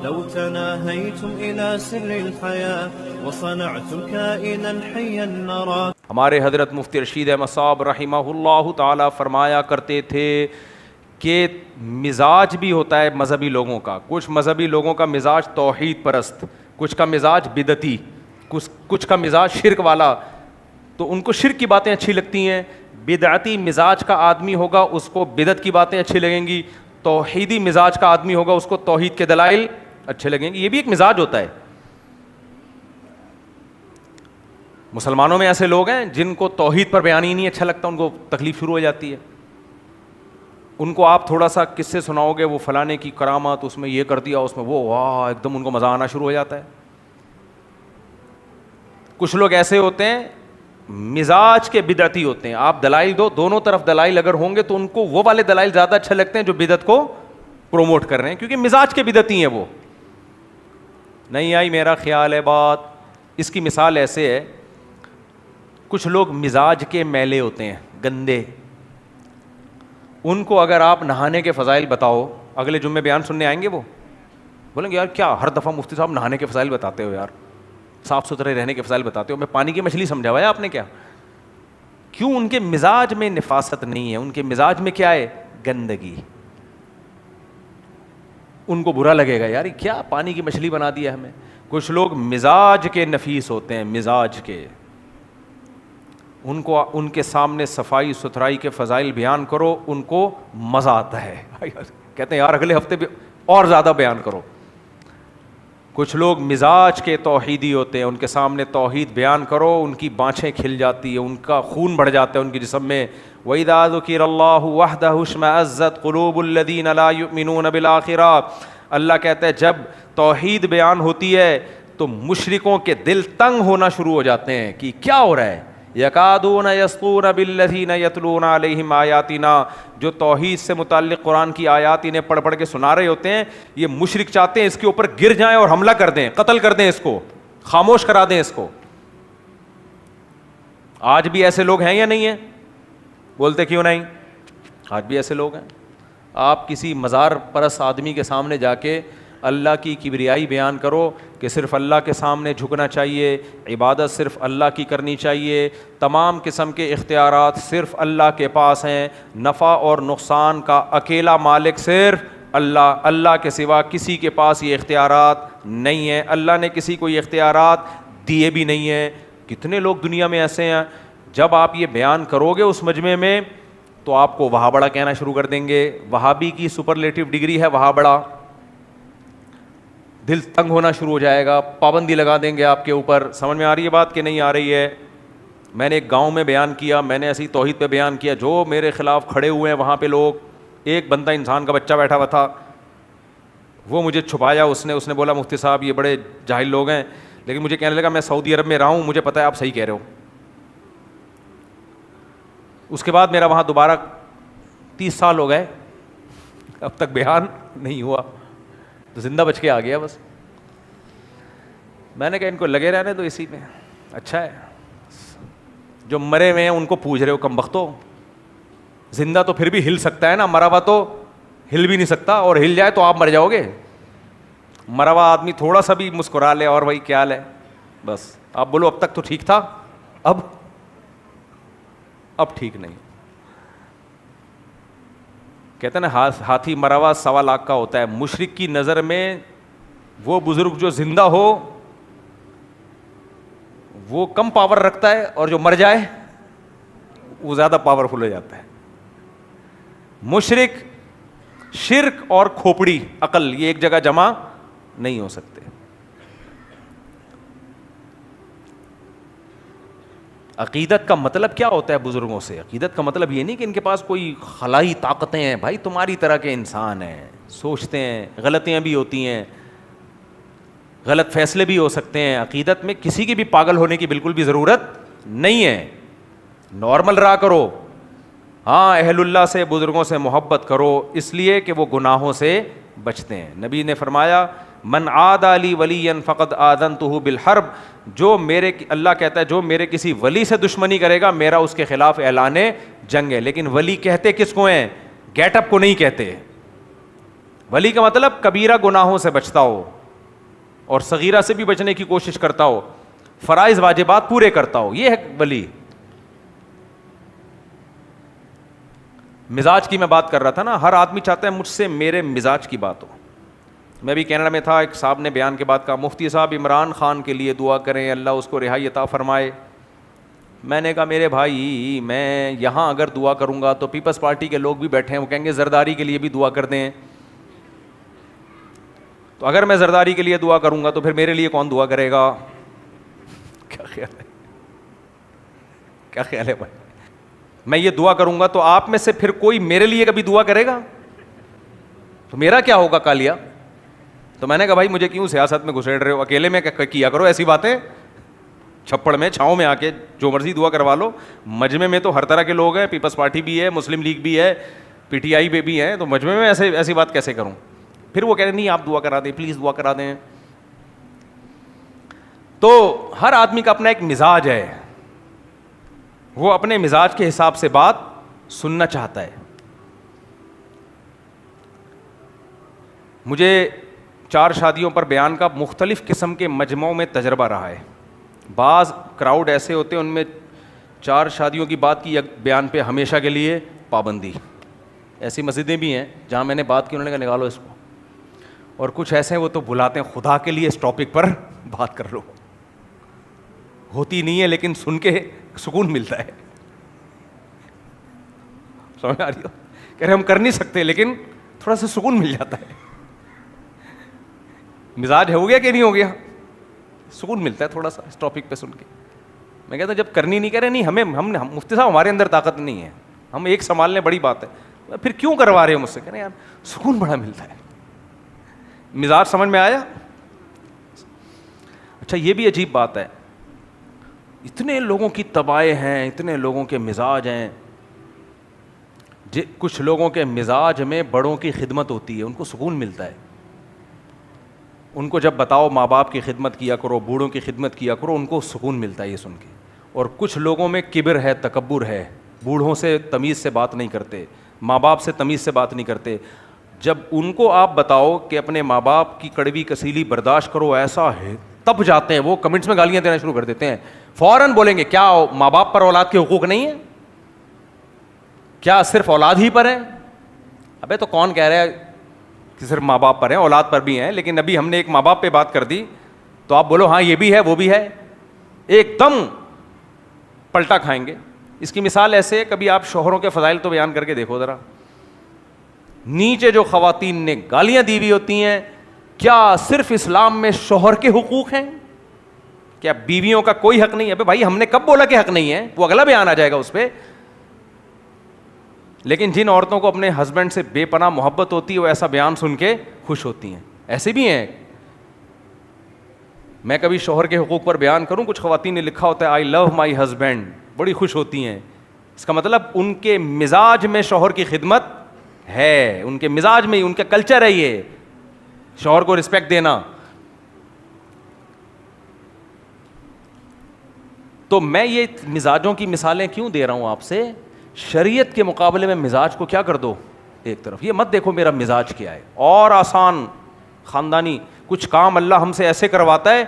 لو تناهيتم إلى سر الحياة وصنعتم كائنا حيا نرى. ہمارے حضرت مفتی رشید احمد صاحب رحمہ اللہ تعالی فرمایا کرتے تھے کہ مزاج بھی ہوتا ہے مذہبی لوگوں کا. کچھ مذہبی لوگوں کا مزاج توحید پرست, کچھ کا مزاج بدعتی, کچھ کا مزاج شرک والا. تو ان کو شرک کی باتیں اچھی لگتی ہیں. بدعتی مزاج کا آدمی ہوگا اس کو بدعت کی باتیں اچھی لگیں گی. توحیدی مزاج کا آدمی ہوگا اس کو توحید کے دلائل اچھے لگیں گے. یہ بھی ایک مزاج ہوتا ہے. مسلمانوں میں ایسے لوگ ہیں جن کو توحید پر بیان ہی نہیں اچھا لگتا, ان کو تکلیف شروع ہو جاتی ہے. ان کو آپ تھوڑا سا کس سے سناؤ گے وہ فلانے کی کرامت, اس میں یہ کر دیا, اس میں وہ, واہ, ایک دم ان کو مزہ آنا شروع ہو جاتا ہے. کچھ لوگ ایسے ہوتے ہیں مزاج کے بدعتی ہوتے ہیں. آپ دلائل دو, دونوں طرف دلائل اگر ہوں گے تو ان کو وہ والے دلائل زیادہ اچھے لگتے ہیں جو بدعت کو پروموٹ کر رہے ہیں, کیونکہ مزاج کے بدعتی ہیں وہ. نہیں آئی میرا خیال ہے بات. اس کی مثال ایسے ہے, کچھ لوگ مزاج کے میلے ہوتے ہیں, گندے. ان کو اگر آپ نہانے کے فضائل بتاؤ, اگلے جمعے بیان سننے آئیں گے, وہ بولیں گے یار کیا ہر دفعہ مفتی صاحب نہانے کے فضائل بتاتے ہو, یار صاف ستھرے رہنے کے فضائل بتاتے ہو, میں پانی کی مچھلی سمجھا ہوا ہے آپ نے کیا. کیوں؟ ان کے مزاج میں نفاست نہیں ہے, ان کے مزاج میں کیا ہے, گندگی. ان کو برا لگے گا, یار کیا پانی کی مچھلی بنا دیا ہمیں. کچھ لوگ مزاج کے نفیس ہوتے ہیں, مزاج کے. ان کو ان کے سامنے صفائی ستھرائی کے فضائل بیان کرو, ان کو مزہ آتا ہے, کہتے ہیں یار اگلے ہفتے بھی اور زیادہ بیان کرو. کچھ لوگ مزاج کے توحیدی ہوتے ہیں, ان کے سامنے توحید بیان کرو, ان کی بانچھیں کھل جاتی ہیں, ان کا خون بڑھ جاتا ہے ان کے جسم میں. وَإِذَا ذُكِرَ اللَّهُ وَحْدَهُ اشْمَأَزَّتْ قُلُوبُ الَّذِينَ لَا يُؤْمِنُونَ بِالْآخِرَةِ. اللہ کہتا ہے جب توحید بیان ہوتی ہے تو مشرکوں کے دل تنگ ہونا شروع ہو جاتے ہیں کہ کیا ہو رہا ہے. یکادون یسطون بالذین یتلون علیہم آیاتنا, جو توحید سے متعلق قرآن کی آیات انہیں پڑھ پڑھ کے سنا رہے ہوتے ہیں, یہ مشرک چاہتے ہیں اس کے اوپر گر جائیں اور حملہ کر دیں, قتل کر دیں, اس کو خاموش کرا دیں اس کو. آج بھی ایسے لوگ ہیں یا نہیں ہیں؟ بولتے کیوں نہیں؟ آج بھی ایسے لوگ ہیں. آپ کسی مزار پرست آدمی کے سامنے جا کے اللہ کی کبریائی بیان کرو کہ صرف اللہ کے سامنے جھکنا چاہیے, عبادت صرف اللہ کی کرنی چاہیے, تمام قسم کے اختیارات صرف اللہ کے پاس ہیں, نفع اور نقصان کا اکیلا مالک صرف اللہ, اللہ کے سوا کسی کے پاس یہ اختیارات نہیں ہیں, اللہ نے کسی کو یہ اختیارات دیے بھی نہیں ہیں. کتنے لوگ دنیا میں ایسے ہیں, جب آپ یہ بیان کرو گے اس مجمع میں تو آپ کو وہاں بڑا کہنا شروع کر دیں گے. وہابی کی سپرلیٹو ڈگری ہے وہاں بڑا. دل تنگ ہونا شروع ہو جائے گا, پابندی لگا دیں گے آپ کے اوپر. سمجھ میں آ رہی ہے بات کہ نہیں آ رہی ہے؟ میں نے ایک گاؤں میں بیان کیا, میں نے ایسی توحید پہ بیان کیا, جو میرے خلاف کھڑے ہوئے ہیں وہاں پہ لوگ, ایک بندہ انسان کا بچہ بیٹھا ہوا تھا, وہ مجھے چھپایا اس نے بولا مفتی صاحب یہ بڑے جاہل لوگ ہیں, لیکن مجھے کہنے لگا میں سعودی عرب میں رہا ہوں, مجھے پتہ ہے آپ صحیح کہہ رہے ہو. اس کے بعد میرا وہاں دوبارہ 30 سال ہو گئے, اب تک بیان نہیں ہوا, تو زندہ بچ کے آ گیا بس. میں نے کہا ان کو لگے رہنے تو اسی میں اچھا ہے. جو مرے ہوئے ہیں ان کو پوچھ رہے ہو کم بختو, زندہ تو پھر بھی ہل سکتا ہے نا, مرا ہوا تو ہل بھی نہیں سکتا, اور ہل جائے تو آپ مر جاؤ گے. مرا ہوا آدمی تھوڑا سا بھی مسکرا لے اور وہی کیا ہے, بس آپ بولو اب تک تو ٹھیک تھا, اب ٹھیک نہیں. کہتے ہیں نا ہاتھی مرا ہوا 1.25 لاکھ کا ہوتا ہے. مشرک کی نظر میں وہ بزرگ جو زندہ ہو وہ کم پاور رکھتا ہے, اور جو مر جائے وہ زیادہ پاورفل ہو جاتا ہے. مشرک, شرک اور کھوپڑی عقل یہ ایک جگہ جمع نہیں ہو سکتے. عقیدت کا مطلب کیا ہوتا ہے بزرگوں سے؟ عقیدت کا مطلب یہ نہیں کہ ان کے پاس کوئی خلائی طاقتیں ہیں. بھائی تمہاری طرح کے انسان ہیں, سوچتے ہیں, غلطیاں بھی ہوتی ہیں, غلط فیصلے بھی ہو سکتے ہیں. عقیدت میں کسی کی بھی پاگل ہونے کی بالکل بھی ضرورت نہیں ہے. نارمل رہا کرو. ہاں اہل اللہ سے, بزرگوں سے محبت کرو, اس لیے کہ وہ گناہوں سے بچتے ہیں. نبی نے فرمایا من عادى لي وليا فقد آذنته بالحرب, جو میرے, اللہ کہتا ہے جو میرے کسی ولی سے دشمنی کرے گا میرا اس کے خلاف اعلان جنگ ہے. لیکن ولی کہتے کس کو ہیں؟ گیٹ اپ کو نہیں کہتے. ولی کا مطلب کبیرہ گناہوں سے بچتا ہو اور صغیرہ سے بھی بچنے کی کوشش کرتا ہو, فرائض واجبات پورے کرتا ہو, یہ ہے ولی. مزاج کی میں بات کر رہا تھا نا, ہر آدمی چاہتا ہے مجھ سے میرے مزاج کی بات ہو. میں بھی کینیڈا میں تھا, ایک صاحب نے بیان کے بعد کہا مفتی صاحب عمران خان کے لیے دعا کریں, اللہ اس کو رہائی عطا فرمائے. میں نے کہا میرے بھائی میں یہاں اگر دعا کروں گا تو پیپلز پارٹی کے لوگ بھی بیٹھے ہیں, وہ کہیں گے زرداری کے لیے بھی دعا کر دیں. تو اگر میں زرداری کے لیے دعا کروں گا تو پھر میرے لیے کون دعا کرے گا؟ کیا خیال ہے, کیا خیال ہے بھائی؟ میں یہ دعا کروں گا تو آپ میں سے پھر کوئی میرے لیے کبھی دعا کرے گا تو میرا کیا ہوگا کالیا؟ تو میں نے کہا بھائی مجھے کیوں سیاست میں گھسیڑ رہے ہو, اکیلے میں کیا کرو ایسی باتیں, چھپڑ میں چھاؤں میں آ کے جو مرضی دعا کروا لو. مجمع میں تو ہر طرح کے لوگ ہیں, پیپلز پارٹی بھی ہے, مسلم لیگ بھی ہے, پی ٹی آئی پہ بھی ہیں, تو مجمع میں ایسی بات کیسے کروں؟ پھر وہ کہہ رہے نہیں آپ دعا کرا دیں, پلیز دعا کرا دیں. تو ہر آدمی کا اپنا ایک مزاج ہے, وہ اپنے مزاج کے حساب سے بات سننا چاہتا ہے. مجھے 4 شادیوں پر بیان کا مختلف قسم کے مجمعوں میں تجربہ رہا ہے. بعض کراؤڈ ایسے ہوتے ہیں ان میں 4 شادیوں کی بات کی بیان پہ ہمیشہ کے لیے پابندی. ایسی مسجدیں بھی ہیں جہاں میں نے بات کی انہوں نے کہا نکالو اس کو, اور کچھ ایسے ہیں وہ تو بلاتے ہیں خدا کے لیے اس ٹاپک پر بات کر لو. ہوتی نہیں ہے لیکن سن کے سکون ملتا ہے. سمجھ آ رہی ہو؟ کہہ رہے ہم کر نہیں سکتے لیکن تھوڑا سا سکون مل جاتا ہے. مزاج ہو گیا کہ نہیں ہو گیا؟ سکون ملتا ہے تھوڑا سا اس ٹاپک پہ سن کے. میں کہتا ہوں جب کرنی نہیں کہہ رہے, نہیں ہم مفتی صاحب ہمارے اندر طاقت نہیں ہے, ہم ایک سنبھالنے بڑی بات ہے, پھر کیوں کروا رہے ہو مجھ سے؟ کہہ رہے یار سکون بڑا ملتا ہے. مزاج سمجھ میں آیا؟ اچھا یہ بھی عجیب بات ہے, اتنے لوگوں کی طبائع ہیں, اتنے لوگوں کے مزاج ہیں. کچھ لوگوں کے مزاج میں بڑوں کی خدمت ہوتی ہے, ان کو سکون ملتا ہے. ان کو جب بتاؤ ماں باپ کی خدمت کیا کرو, بوڑھوں کی خدمت کیا کرو, ان کو سکون ملتا ہے یہ سن کے. اور کچھ لوگوں میں کبر ہے, تکبر ہے, بوڑھوں سے تمیز سے بات نہیں کرتے, ماں باپ سے تمیز سے بات نہیں کرتے. جب ان کو آپ بتاؤ کہ اپنے ماں باپ کی کڑوی کسیلی برداشت کرو, ایسا ہے تب جاتے ہیں وہ کمنٹس میں گالیاں دینا شروع کر دیتے ہیں. فوراً بولیں گے کیا ماں باپ پر اولاد کے حقوق نہیں ہے؟ کیا صرف اولاد ہی پر ہے؟ ابے تو کون کہہ رہا ہے کہ صرف ماں باپ پر ہیں, اولاد پر بھی ہیں, لیکن ابھی ہم نے ایک ماں باپ پہ بات کر دی تو آپ بولو ہاں یہ بھی ہے وہ بھی ہے, ایک دم پلٹا کھائیں گے. اس کی مثال ایسے ہے, کبھی آپ شوہروں کے فضائل تو بیان کر کے دیکھو ذرا. نیچے جو خواتین نے گالیاں دی ہوئی ہوتی ہیں, کیا صرف اسلام میں شوہر کے حقوق ہیں؟ کیا بیویوں کا کوئی حق نہیں ہے؟ بھائی ہم نے کب بولا کہ حق نہیں ہے؟ وہ اگلا بیان آ جائے گا اس پہ. لیکن جن عورتوں کو اپنے ہسبینڈ سے بے پناہ محبت ہوتی ہے وہ ایسا بیان سن کے خوش ہوتی ہیں. ایسے بھی ہیں. میں کبھی شوہر کے حقوق پر بیان کروں, کچھ خواتین نے لکھا ہوتا ہے آئی لو مائی ہسبینڈ, بڑی خوش ہوتی ہیں. اس کا مطلب ان کے مزاج میں شوہر کی خدمت ہے, ان کے مزاج میں, ان کا کلچر ہے یہ شوہر کو رسپیکٹ دینا. تو میں یہ مزاجوں کی مثالیں کیوں دے رہا ہوں آپ سے؟ شریعت کے مقابلے میں مزاج کو کیا کر دو ایک طرف. یہ مت دیکھو میرا مزاج کیا ہے, اور آسان خاندانی کچھ کام اللہ ہم سے ایسے کرواتا ہے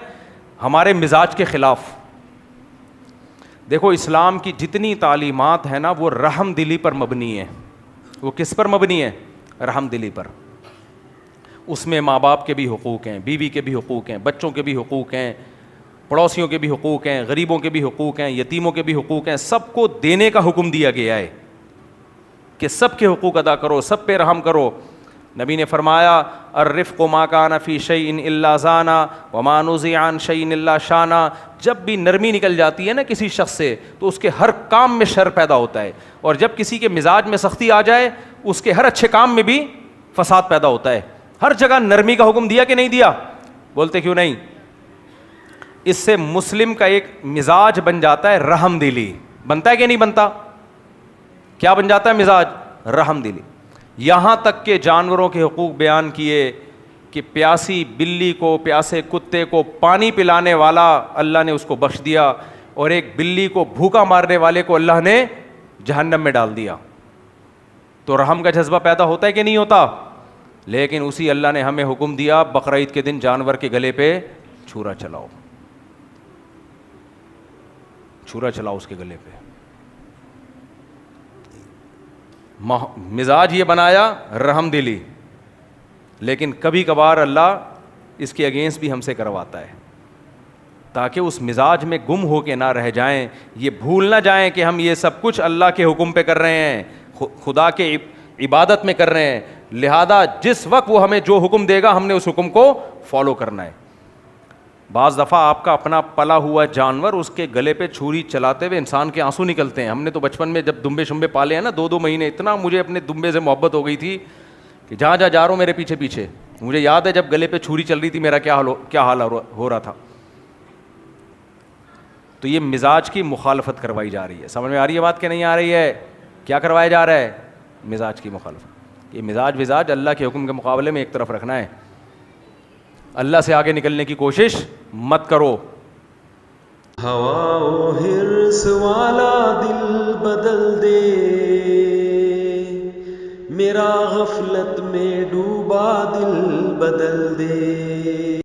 ہمارے مزاج کے خلاف. دیکھو اسلام کی جتنی تعلیمات ہیں نا وہ رحم دلی پر مبنی ہے. وہ کس پر مبنی ہے؟ رحم دلی پر. اس میں ماں باپ کے بھی حقوق ہیں, بیوی کے بھی حقوق ہیں, بچوں کے بھی حقوق ہیں, پڑوسیوں کے بھی حقوق ہیں, غریبوں کے بھی حقوق ہیں, یتیموں کے بھی حقوق ہیں. سب کو دینے کا حکم دیا گیا ہے کہ سب کے حقوق ادا کرو, سب پہ رحم کرو. نبی نے فرمایا الرفق ما کان فی شیء الا زانا وما نزع عن شیء الا شانا. جب بھی نرمی نکل جاتی ہے نا کسی شخص سے تو اس کے ہر کام میں شر پیدا ہوتا ہے, اور جب کسی کے مزاج میں سختی آ جائے اس کے ہر اچھے کام میں بھی فساد پیدا ہوتا ہے. ہر جگہ نرمی کا حکم دیا کہ نہیں دیا؟ بولتے کیوں نہیں؟ اس سے مسلم کا ایک مزاج بن جاتا ہے رحم دلی. بنتا ہے کہ نہیں بنتا؟ کیا بن جاتا ہے مزاج؟ رحم دلی. یہاں تک کہ جانوروں کے حقوق بیان کیے کہ پیاسی بلی کو, پیاسے کتے کو پانی پلانے والا اللہ نے اس کو بخش دیا, اور ایک بلی کو بھوکا مارنے والے کو اللہ نے جہنم میں ڈال دیا. تو رحم کا جذبہ پیدا ہوتا ہے کہ نہیں ہوتا؟ لیکن اسی اللہ نے ہمیں حکم دیا بقرعید کے دن جانور کے گلے پہ چھرا چلاؤ، چھرا چلاؤ اس کے گلے پہ. مزاج یہ بنایا رحم دلی، لیکن کبھی کبھار اللہ اس کے اگینسٹ بھی ہم سے کرواتا ہے تاکہ اس مزاج میں گم ہو کے نہ رہ جائیں، یہ بھول نہ جائیں کہ ہم یہ سب کچھ اللہ کے حکم پہ کر رہے ہیں، خدا کے عبادت میں کر رہے ہیں. لہذا جس وقت وہ ہمیں جو حکم دے گا ہم نے اس حکم کو فالو کرنا ہے. بعض دفعہ آپ کا اپنا پلا ہوا جانور اس کے گلے پہ چھری چلاتے ہوئے انسان کے آنسو نکلتے ہیں. ہم نے تو بچپن میں جب دمبے شمبے پالے ہیں نا 2 مہینے، اتنا مجھے اپنے دمبے سے محبت ہو گئی تھی کہ جہاں جہاں جا رہا ہوں میرے پیچھے پیچھے. مجھے یاد ہے جب گلے پہ چھری چل رہی تھی میرا کیا حال ہو رہا تھا. تو یہ مزاج کی مخالفت کروائی جا رہی ہے. سمجھ میں آ رہی ہے بات کہ نہیں آ رہی ہے؟ کیا کروایا جا رہا ہے؟ مزاج کی مخالفت. یہ مزاج اللہ کے حکم کے مقابلے میں ایک طرف رکھنا ہے. اللہ سے آگے نکلنے کی کوشش مت کرو. ہوا و حرص والا دل بدل دے، میرا غفلت میں ڈوبا دل بدل دے.